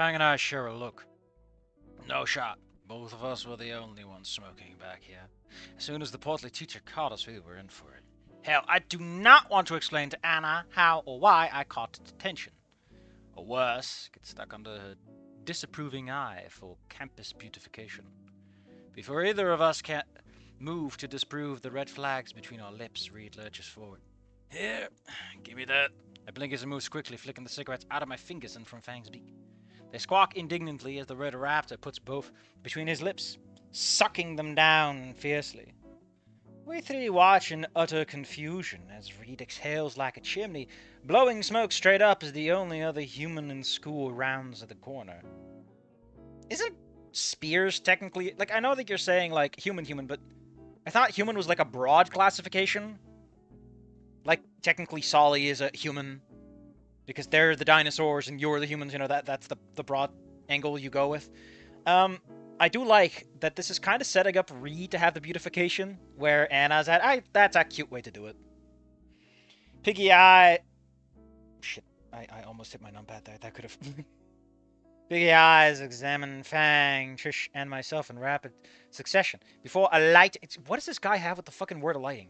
Fang and I share a look. No shot. Both of us were the only ones smoking back here. As soon as the portly teacher caught us, we were in for it. Hell, I do not want to explain to Anna how or why I caught detention. Or worse, get stuck under her disapproving eye for campus beautification. Before either of us can move to disprove the red flags between our lips, Reed lurches forward. Here, give me that. I blink as he moves quickly, flicking the cigarettes out of my fingers and from Fang's beak. They squawk indignantly as the red raptor puts both between his lips, sucking them down fiercely. We three watch in utter confusion as Reed exhales like a chimney, blowing smoke straight up as the only other human in school rounds at the corner. Isn't Spears technically... Like, I know that you're saying, like, human, but I thought human was, like, a broad classification. Like, technically Solly is a human, because they're the dinosaurs and you're the humans, you know, that's the broad angle you go with. I do like that this is kind of setting up Reed to have the beautification, where Anna's at. That's a cute way to do it. Piggy Eye... Shit, I almost hit my numpad there. That could have... Piggy Eyes examine Fang, Trish, and myself in rapid succession. Before alight... What does this guy have with the fucking word alighting?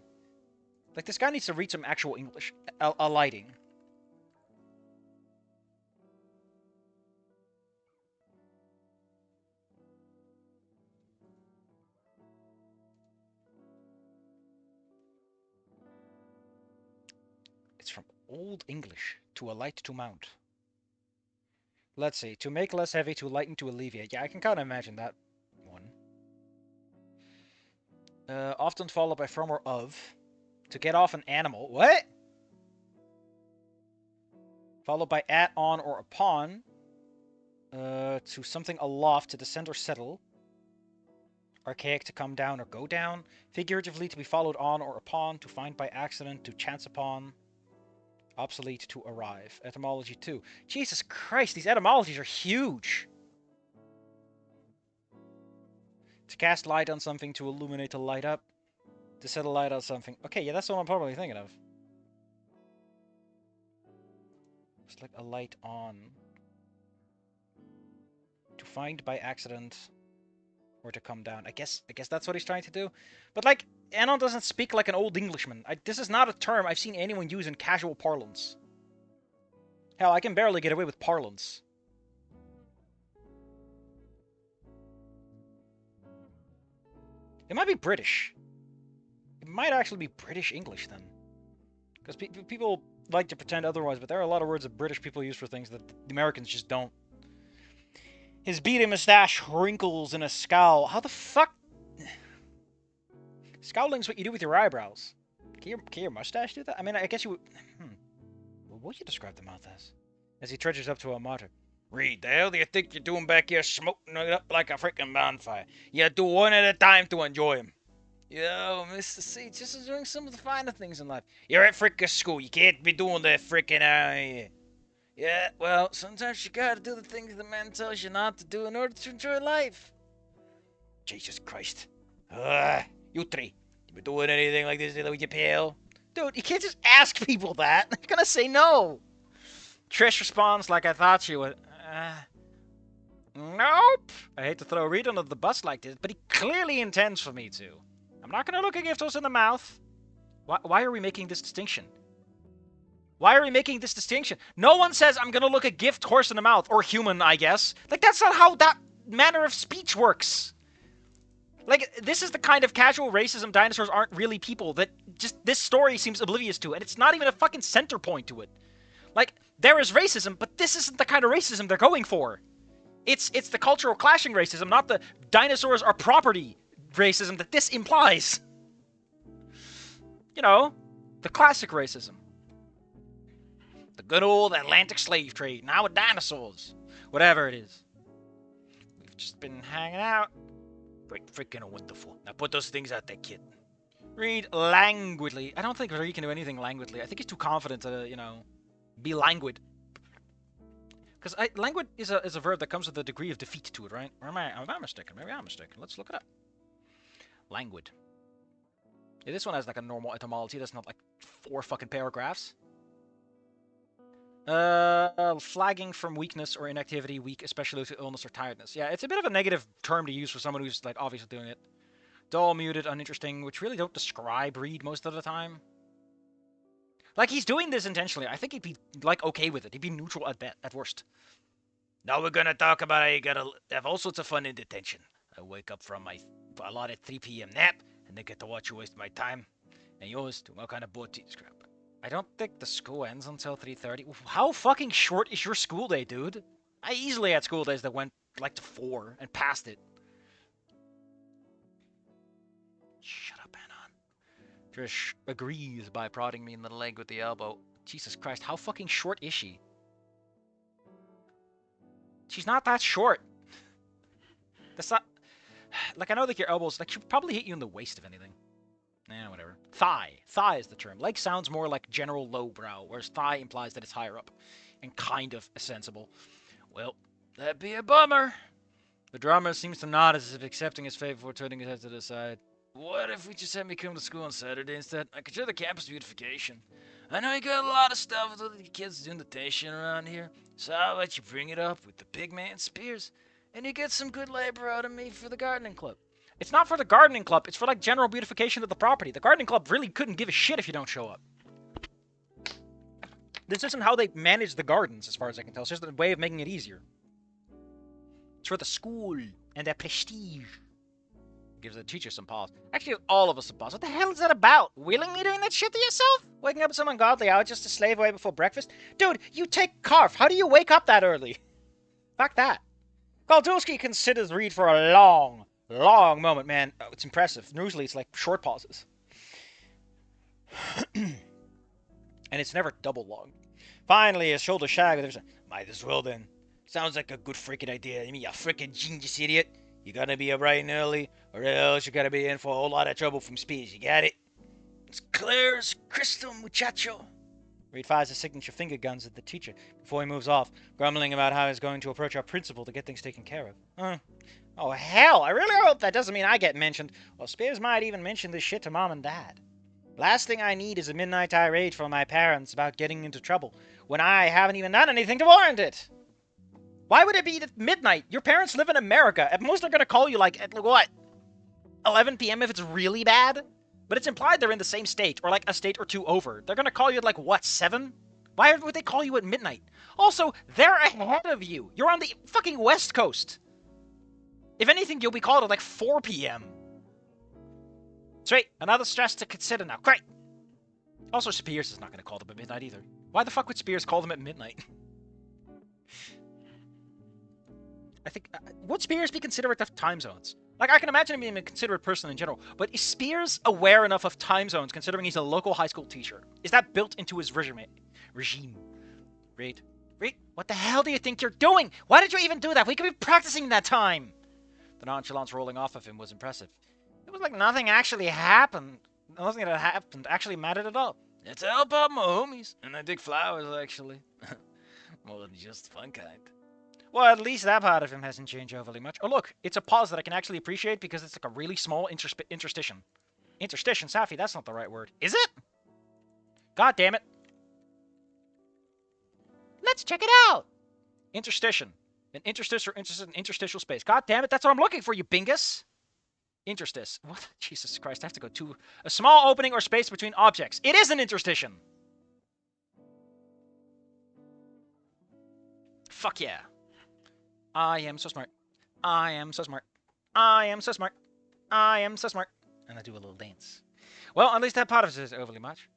Like, this guy needs to read some actual English. Alighting. It's from Old English. To alight, to mount. Let's see. To make less heavy, to lighten, to alleviate. Yeah, I can kind of imagine that one. Often followed by from or of. To get off an animal. What? Followed by at, on, or upon. To something aloft, to descend or settle. Archaic, to come down or go down. Figuratively, to be followed on or upon. To find by accident, to chance upon. Obsolete, to arrive. Etymology 2. Jesus Christ, these etymologies are huge! To cast light on something, to illuminate, to light up. To set a light on something. Okay, yeah, that's what I'm probably thinking of. It's like a light on. To find by accident. Or to come down. I guess that's what he's trying to do. But, like, Anon doesn't speak like an old Englishman. This is not a term I've seen anyone use in casual parlance. Hell, I can barely get away with parlance. It might be British. It might actually be British English, then. Because people like to pretend otherwise, but there are a lot of words that British people use for things that the Americans just don't. His beady mustache wrinkles in a scowl. How the fuck... Scowling's what you do with your eyebrows. Can your mustache do that? I mean, I guess you would... What would you describe the mouth as he trudges up to a martyr. Reed, the hell do you think you're doing back here smoking it up like a freaking bonfire? You do one at a time to enjoy him. Yo, Mr. C, just doing some of the finer things in life. You're at freaking school. You can't be doing that freaking Yeah, well, sometimes you gotta do the things the man tells you not to do in order to enjoy life. Jesus Christ. You three. You been doing anything like this with your pal? Dude, you can't just ask people that. They're gonna say no. Trish responds like I thought she would. Nope. I hate to throw Reed under the bus like this, but he clearly intends for me to. I'm not gonna look a gift horse in the mouth. Why are we making this distinction? Why are we making this distinction? No one says I'm gonna look a gift horse in the mouth. Or human, I guess. Like, that's not how that manner of speech works. Like, this is the kind of casual racism dinosaurs aren't really people that just this story seems oblivious to, and it's not even a fucking center point to it. Like, there is racism, but this isn't the kind of racism they're going for. It's the cultural clashing racism, not the dinosaurs are property racism that this implies. You know, the classic racism. The good old Atlantic slave trade, now with dinosaurs. Whatever it is. We've just been hanging out. Freaking wonderful. Now put those things out there, kid. Reed languidly. I don't think Reed can do anything languidly. I think he's too confident to, you know, be languid. Because languid is a verb that comes with a degree of defeat to it, right? Or am I mistaken? Maybe I'm mistaken. Let's look it up. Languid. Yeah, this one has like a normal etymology that's not like 4 fucking paragraphs. Flagging from weakness or inactivity, weak, especially to illness or tiredness. Yeah, it's a bit of a negative term to use for someone who's, like, obviously doing it. Dull, muted, uninteresting, which really don't describe Reed most of the time. Like, he's doing this intentionally. I think he'd be, like, okay with it. He'd be neutral at worst. Now we're gonna talk about how you gotta have all sorts of fun in detention. I wake up from my allotted 3 p.m. nap, and then get to watch you waste my time. And yours to all kind of board teach crap. I don't think the school ends until 3:30. How fucking short is your school day, dude? I easily had school days that went, like, to 4 and past it. Shut up, Anon. Trish agrees by prodding me in the leg with the elbow. Jesus Christ, how fucking short is she? She's not that short. That's not... Like, I know, like, your elbows... Like, she'll probably hit you in the waist, if anything. Whatever. Thigh. Thigh is the term. Leg sounds more like general lowbrow, whereas thigh implies that it's higher up. And kind of sensible. Well, that'd be a bummer. The drummer seems to nod as if accepting his fate before turning his head to the side. What if we just had me come to school on Saturday instead? I could show the campus beautification. I know you got a lot of stuff with the kids doing detention around here, so I'll let you bring it up with the big man Spears, and you get some good labor out of me for the gardening club. It's not for the gardening club, it's for, like, general beautification of the property. The gardening club really couldn't give a shit if you don't show up. This isn't how they manage the gardens, as far as I can tell. It's just a way of making it easier. It's for the school and their prestige. Gives the teacher some pause. Actually, all of us some pause. What the hell is that about? Willingly doing that shit to yourself? Waking up at some ungodly hour just to slave away before breakfast? Dude, you take carf. How do you wake up that early? Fuck that. Goldulski considers Reed for a long moment, man. Oh, it's impressive. Usually it's like short pauses. And it's never double long. Finally, his shoulders shag. Might as well then. Sounds like a good freaking idea. I mean, you freaking genius idiot. You gotta be up bright and early, or else you gotta be in for a whole lot of trouble from Spears. You got it? It's clear as crystal, muchacho. Reed fires his signature finger guns at the teacher before he moves off, grumbling about how he's going to approach our principal to get things taken care of. Oh, hell, I really hope that doesn't mean I get mentioned. Well, Spears might even mention this shit to Mom and Dad. Last thing I need is a midnight tirade from my parents about getting into trouble, when I haven't even done anything to warrant it. Why would it be at midnight? Your parents live in America. At most, they're gonna call you, like, at, what, 11 p.m. if it's really bad? But it's implied they're in the same state, or, like, a state or two over. They're gonna call you at, like, what, 7? Why would they call you at midnight? Also, they're ahead of you. You're on the fucking West Coast. If anything, you'll be called at, like, 4 p.m. Sweet. Another stress to consider now. Great. Also, Spears is not gonna call them at midnight either. Why the fuck would Spears call them at midnight? I think, would Spears be considerate of time zones? Like, I can imagine him being a considerate person in general, but is Spears aware enough of time zones, considering he's a local high school teacher? Is that built into his regime? Reed, what the hell do you think you're doing? Why did you even do that? We could be practicing that time. The nonchalance rolling off of him was impressive. It was like nothing actually happened. Nothing that happened actually mattered at all. It's to help out my homies, and I dig flowers, actually. More than just fun kind. Well, at least that part of him hasn't changed overly much. Oh, look, it's a pause that I can actually appreciate because it's like a really small interstition. Interstition, Safi, that's not the right word. Is it? God damn it. Let's check it out. Interstition. An interstice or interstitial space. God damn it, that's what I'm looking for, you bingus. Interstice. What? Jesus Christ, I have to go to a small opening or space between objects. It is an interstition. Fuck yeah. I am so smart. I am so smart. I am so smart. I am so smart. And I do a little dance. Well, at least that part of it is overly much.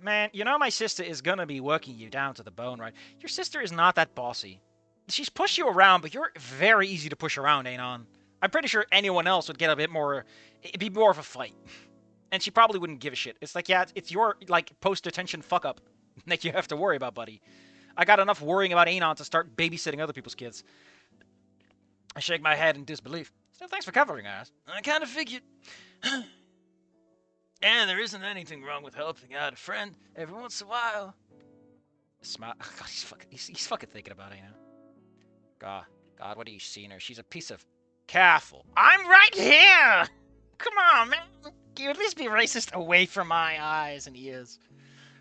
Man, you know my sister is gonna be working you down to the bone, right? Your sister is not that bossy. She's pushed you around, but you're very easy to push around, Anon. I'm pretty sure anyone else would get a bit more... It'd be more of a fight. And she probably wouldn't give a shit. It's like, yeah, it's your, like, post-detention fuck-up that you have to worry about, buddy. I got enough worrying about Anon to start babysitting other people's kids. I shake my head in disbelief. So thanks for covering us. I kind of figured. And there isn't anything wrong with helping out a friend every once in a while. Smile. Oh, God, he's fucking thinking about Anon. God, what are you seeing her? She's a piece of... Careful. I'm right here! Come on, man. Can you at least be racist away from my eyes and ears?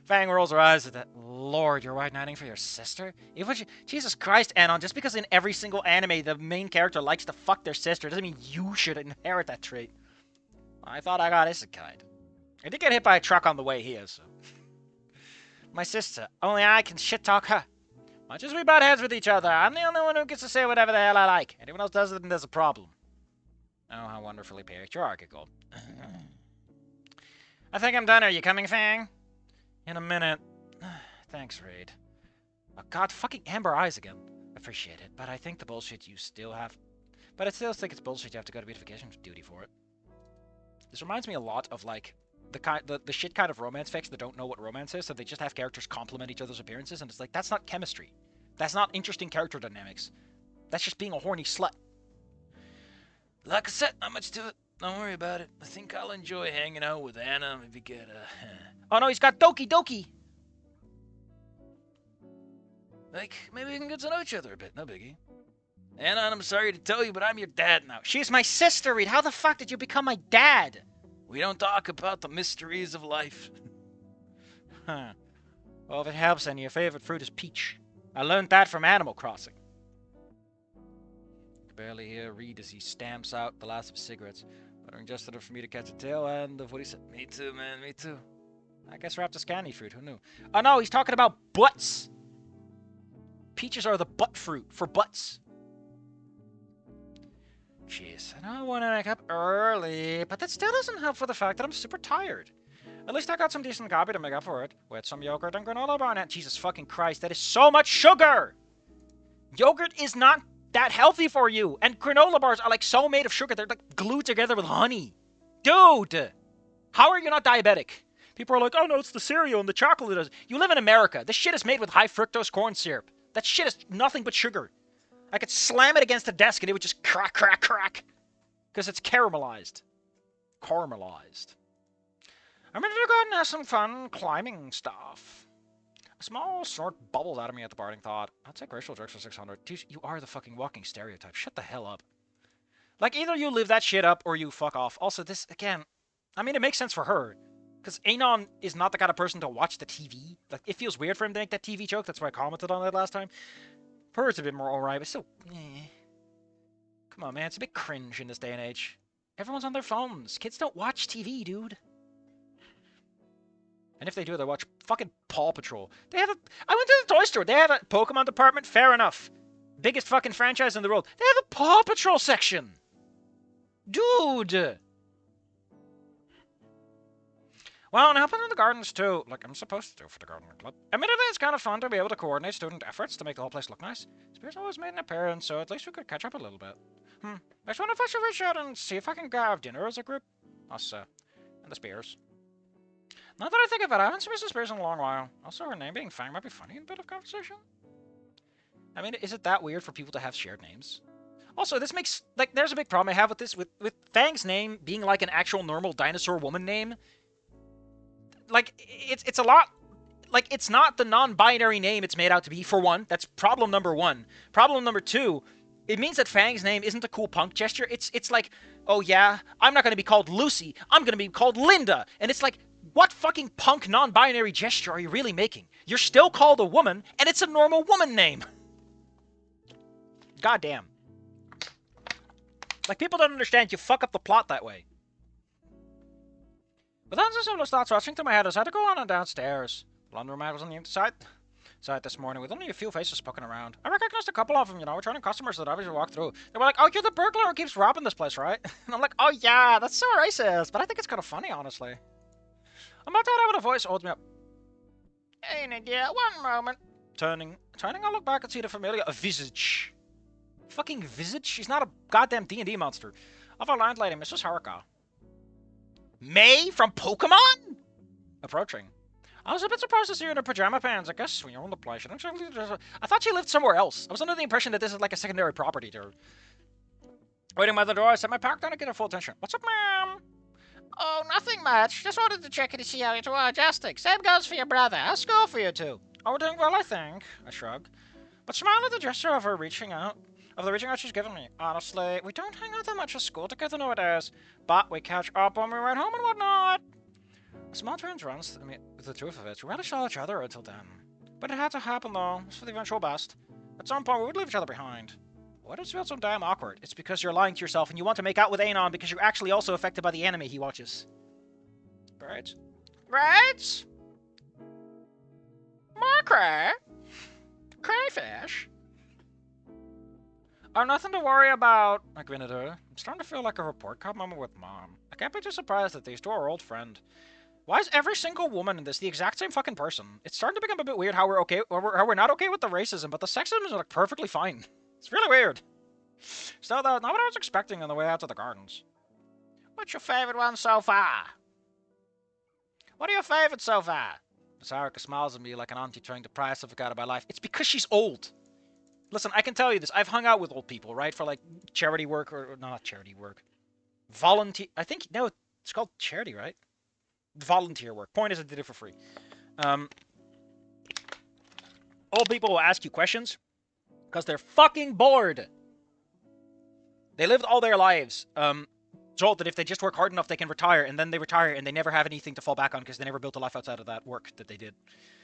Fang rolls her eyes at that. Lord, you're white knighting for your sister? Jesus Christ, Anon, just because in every single anime the main character likes to fuck their sister doesn't mean you should inherit that trait. I thought I got isekai. I did get hit by a truck on the way here, so. My sister, only I can shit-talk her. Much as we butt heads with each other, I'm the only one who gets to say whatever the hell I like. Anyone else does it, then there's a problem. Oh, how wonderfully patriarchal. I think I'm done. Are you coming, Fang? In a minute. Thanks, Raid. Oh, God, fucking amber eyes again. Appreciate it, but I think the bullshit you still have... But I still think it's bullshit you have to go to beautification duty for it. This reminds me a lot of, like, the shit kind of romance fics that don't know what romance is, so they just have characters compliment each other's appearances, and it's like, that's not chemistry. That's not interesting character dynamics. That's just being a horny slut. Like I said, not much to it. Don't worry about it. I think I'll enjoy hanging out with Anna. Maybe get a... Oh no, he's got Doki Doki! Like, maybe we can get to know each other a bit. No biggie. Anna, I'm sorry to tell you, but I'm your dad now. She's my sister, Reed. How the fuck did you become my dad? We don't talk about the mysteries of life. Huh. Well, if it helps, then your favorite fruit is peach. I learned that from Animal Crossing. I can barely hear Reed as he stamps out the last of his cigarettes, muttering just enough for me to catch a tail end of what he said. Me too, man, me too. I guess we're up to candy fruit, who knew? Oh no, he's talking about butts! Peaches are the butt fruit for butts. Jeez, I know I want to wake up early, but that still doesn't help for the fact that I'm super tired. At least I got some decent coffee to make up for it, with some yogurt and granola bar in it. Jesus fucking Christ, that is so much sugar! Yogurt is not that healthy for you, and granola bars are like so made of sugar, they're like glued together with honey. Dude! How are you not diabetic? People are like, oh no, it's the cereal and the chocolate. You live in America. This shit is made with high fructose corn syrup. That shit is nothing but sugar. I could slam it against a desk and it would just crack, crack, crack. Because it's caramelized. Caramelized. I'm ready to go and have some fun climbing stuff. A small snort bubbles out of me at the parting thought. I'll take racial jokes for 600. Dude, you are the fucking walking stereotype. Shut the hell up. Like, either you live that shit up or you fuck off. Also, this, again, I mean, it makes sense for her. Because Anon is not the kind of person to watch the TV. Like, it feels weird for him to make that TV joke. That's why I commented on that last time. For her, it's a bit more alright, but still, Come on, man. It's a bit cringe in this day and age. Everyone's on their phones. Kids don't watch TV, dude. And if they do, they watch fucking Paw Patrol. They have a... I went to the toy store. They have a Pokemon department. Fair enough. Biggest fucking franchise in the world. They have a Paw Patrol section. Dude. Well, and helping in the gardens, too. Like I'm supposed to do for the gardening club. Admittedly, it's kind of fun to be able to coordinate student efforts to make the whole place look nice. Spears always made an appearance, so at least we could catch up a little bit. I just wonder if I should reach out and see if I can grab dinner as a group. Us, and the Spears. Now that I think of it, I haven't seen Mrs. Spears in a long while. Also, her name being Fang might be funny in a bit of conversation. I mean, is it that weird for people to have shared names? Also, this makes... Like, there's a big problem I have with this. With Fang's name being like an actual normal dinosaur woman name. Like, it's a lot... Like, it's not the non-binary name it's made out to be, for one. That's problem number one. Problem number two, it means that Fang's name isn't a cool punk gesture. It's like, oh yeah, I'm not going to be called Lucy. I'm going to be called Linda. And it's like, what fucking punk non-binary gesture are you really making? You're still called a woman, and it's a normal woman name. Goddamn. Like, people don't understand you fuck up the plot that way. With tons of similar thoughts rushing through my head as I had to go on and downstairs. The laundry mat was on the inside this morning with only a few faces poking around. I recognized a couple of them, you know, returning customers that obviously walked through. They were like, oh, you're the burglar who keeps robbing this place, right? And I'm like, oh yeah, that's so racist, but I think it's kind of funny, honestly. I'm about to head out when a voice holds me up. Hey, Nadia, one moment. Turning, I look back and see the familiar visage. Fucking visage? She's not a goddamn D&D monster. Of our landlady, Mrs. Haruka. May from Pokemon? Approaching. I was a bit surprised to see her in her pajama pants. I guess when you're on the place, I thought she lived somewhere else. I was under the impression that this is like a secondary property to her. Waiting by the door, I set my pack down to get her full attention. What's up, ma'am? Oh, nothing much. Just wanted to check in to see how you two are adjusting. Same goes for your brother. How's school for you two? Oh, we're doing well, I think. I shrug. But smiled at the gesture of her reaching out. Of the reaching out she's given me. Honestly, we don't hang out that much at school together nowadays. But we catch up when we ride home and whatnot. Small trains runs, I mean, the truth of it, we really saw each other until then. But it had to happen, though. It's for the eventual best. At some point, we would leave each other behind. Why does it feel so damn awkward? It's because you're lying to yourself and you want to make out with Anon because you're actually also affected by the anime he watches. Right? Right? More crayfish? Oh, nothing to worry about, I grinned at her. I'm starting to feel like a report card moment with Mom. I can't be too surprised that these two are our old friend. Why is every single woman in this the exact same fucking person? It's starting to become a bit weird how we're not okay with the racism, but the sexism is like perfectly fine. It's really weird. Still though, not what I was expecting on the way out to the gardens. What's your favorite one so far? What are your favorites so far? Sarika smiles at me like an auntie trying to pry something out of my life. It's because she's old. Listen, I can tell you this. I've hung out with old people, right? For like charity work or not charity work. Volunteer. I think, no, it's called charity, right? Volunteer work. Point is I did it for free. Old people will ask you questions because they're fucking bored. They lived all their lives told that if they just work hard enough, they can retire, and then they retire, and they never have anything to fall back on because they never built a life outside of that work that they did.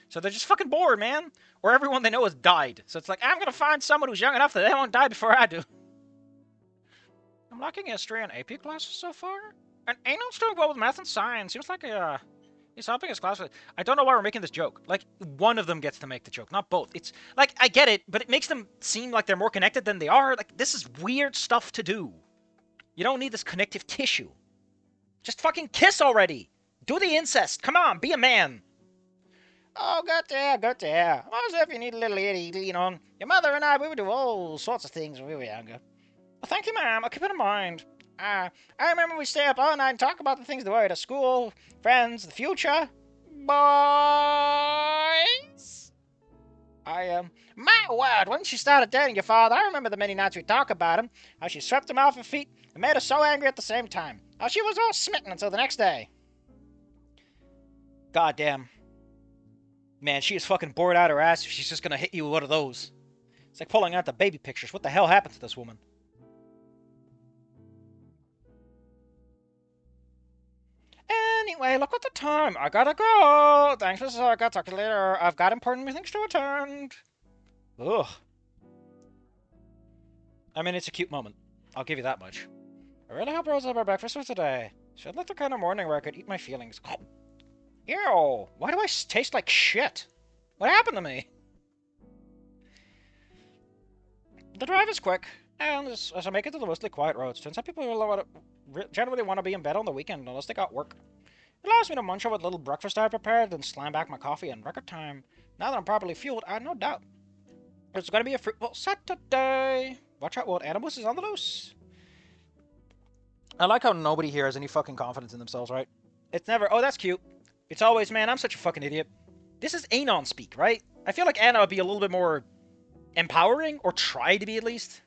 So they're just fucking bored, man. Or everyone they know has died. So it's like, I'm gonna find someone who's young enough that they won't die before I do. I'm liking history and AP classes so far. And Anon's doing well with math and science. Seems like he's helping his class. I don't know why we're making this joke. Like, one of them gets to make the joke, not both. It's, like, I get it, but it makes them seem like they're more connected than they are. Like, this is weird stuff to do. You don't need this connective tissue. Just fucking kiss already. Do the incest. Come on, be a man. Oh, good to hear, good to hear. What was if you need a little lady to lean on? Your mother and I, we would do all sorts of things when we were younger. Well, thank you, ma'am. I'll keep it in mind. I remember we stay up all night and talk about the things that worried us. School, friends, the future. Boys! My word, when she started dating your father, I remember the many nights we talk about him, how she swept him off her feet and made her so angry at the same time. How she was all smitten until the next day. Goddamn. Man, she is fucking bored out her ass if she's just gonna hit you with one of those. It's like pulling out the baby pictures. What the hell happened to this woman? Anyway, look at the time. I gotta go. Thanks for the talk to you later. I've got important meetings to attend. Ugh. I mean, it's a cute moment. I'll give you that much. I really hope Rose will have her breakfast for today. She'd like the kind of morning where I could eat my feelings. Ew! Why do I taste like shit? What happened to me? The drive is quick, and as I make it to the mostly quiet roads, turns out people generally want to be in bed on the weekend unless they got work. It allows me to munch on what little breakfast I prepared and slam back my coffee in record time. Now that I'm properly fueled, I have no doubt it's going to be a fruitful Saturday. Watch out, what animals is on the loose. I like how nobody here has any fucking confidence in themselves, right? It's never, oh, that's cute. It's always, man, I'm such a fucking idiot. This is Anon speak, right? I feel like Anna would be a little bit more empowering, or try to be at least.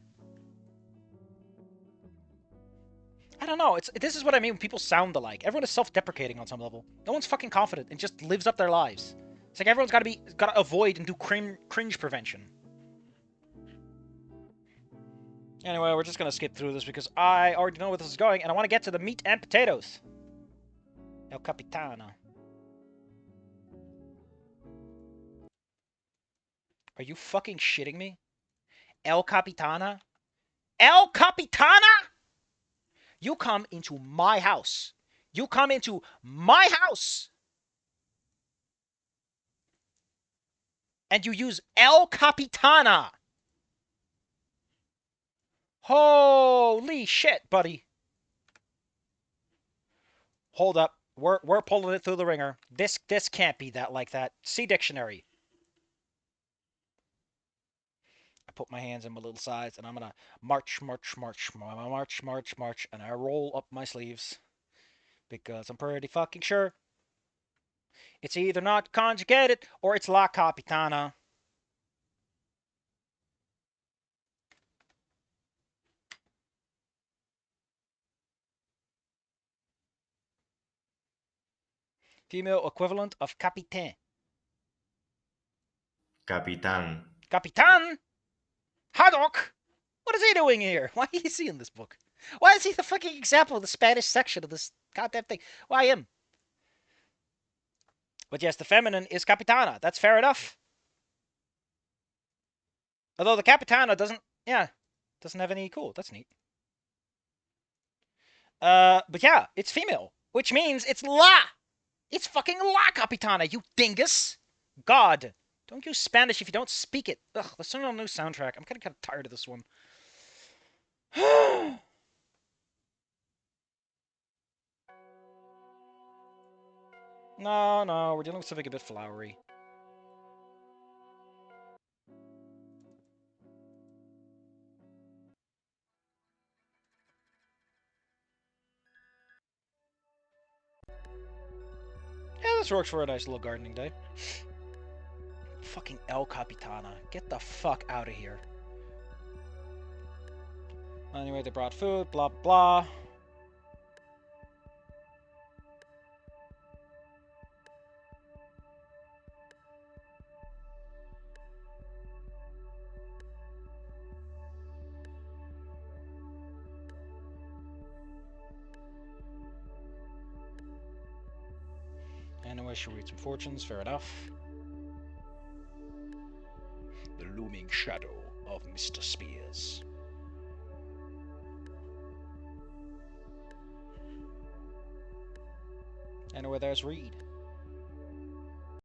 I don't know. This is what I mean when people sound alike. Everyone is self-deprecating on some level. No one's fucking confident and just lives up their lives. It's like everyone's gotta avoid and do cringe prevention. Anyway, we're just gonna skip through this because I already know where this is going, and I want to get to the meat and potatoes. El Capitano. Are you fucking shitting me? El Capitana? El Capitana? You come into my house. You come into my house. And you use El Capitana. Holy shit, buddy. Hold up. We're pulling it through the ringer. This can't be that like that. See dictionary. I put my hands in my little sides and I'm gonna march, and I roll up my sleeves. Because I'm pretty fucking sure it's either not conjugated or it's La Capitana. Female equivalent of capitaine. Capitan. Capitan? Haddock? What is he doing here? Why is he in this book? Why is he the fucking example of the Spanish section of this goddamn thing? Why him? But yes, the feminine is Capitana. That's fair enough. Although the Capitana doesn't have any cool. That's neat. But yeah, it's female, which means it's La. It's fucking La Capitana, you dingus. God. Don't use Spanish if you don't speak it. Ugh, let's sing on a new soundtrack. I'm kind of tired of this one. No, we're dealing with something a bit flowery. Yeah, this works for a nice little gardening day. Fucking El Capitana. Get the fuck out of here. Anyway, they brought food, blah, blah. Anyway, she'll read some fortunes, fair enough. The looming shadow of Mr. Spears. Anyway, there's Reed.